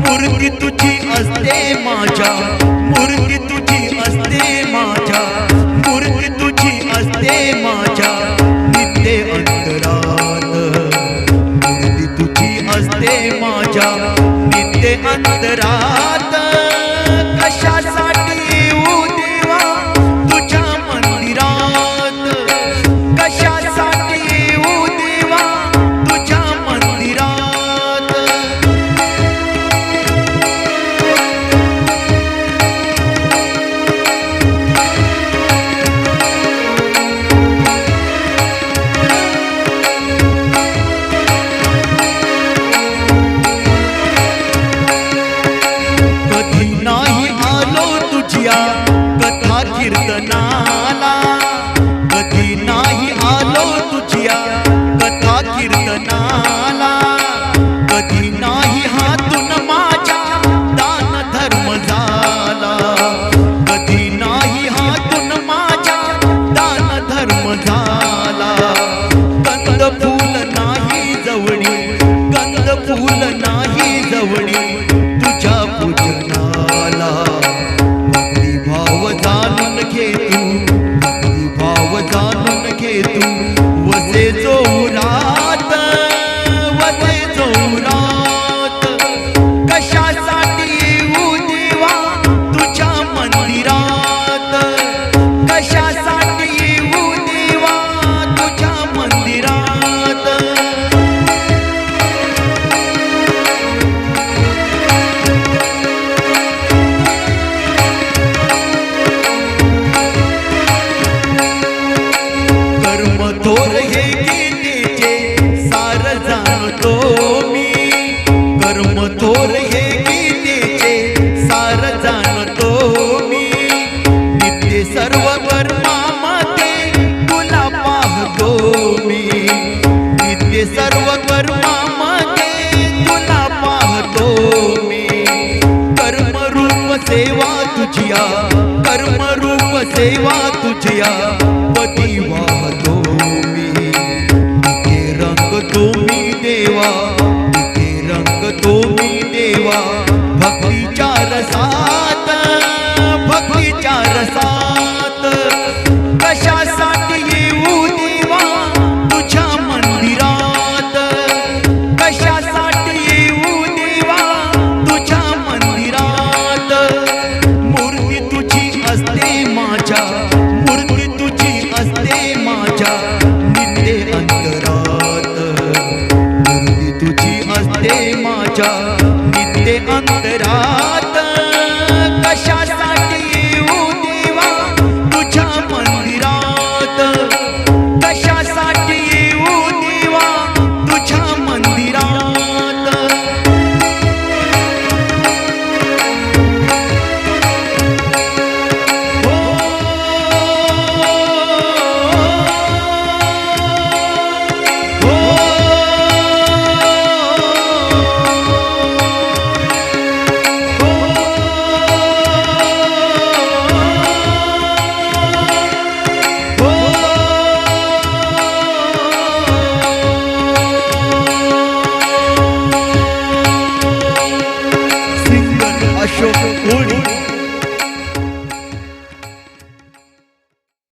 मूर्ती तुझी असते माझ्या, मूर्ती तुझी असते माझ्या नित्य अंतरात, मूर्ती तुझी असते माझ्या नित्य अंतरात। कशासाठी येऊ देवा तुझ्या मंदिरात, कशासाठी येऊ देवा तुझ्या मंदिरात। कथा कीर्तनाला कधी नाही आलो तुझ्या कथा कीर्तनाला, कधी नाही हातून माझ्या दान धर्म झाला, कधी नाही हातून माझ्या दान धर्म झाला। कंद फूल नाही जवळी, कंद फूल नाही जवळी तुझ्या पूजनाला। भाव जाणून घे तू, भक्ती भाव जाणून घे तू, वसे जोरात, वसे जोरात। कशासाठी येऊ देवा तुझ्या मंदिरात, कशासाठी येऊ देवा तुझ्या मंदिरात। थोर हे गीतेचे सार जाणतो मी, कर्म थोर हे गीतेचे सार जाणतो मी। नित्य सर्व कर्मामध्ये तुला पाहतो मी, नित्य सर्व कर्मामध्ये तुला पाहतो मी। कर्मरूप सेवा तुझ्या, कर्मरूप सेवा तुझ्या पती वाहतो मी। तिथे रंगतो मी देवा, तिथे रंगतो मी देवा भक्तीच्या रसात, भक्तीच्या रसात। कशासाठी येऊ देवा तुझ्या मंदिरात, कशासाठी येऊ देवा तुझ्या मंदिरात। मूर्ती तुझी असते माझ्या, मूर्ती तुझी असते माझ्या नित्य अंतरात, मूर्ती तुझी असते माझ्या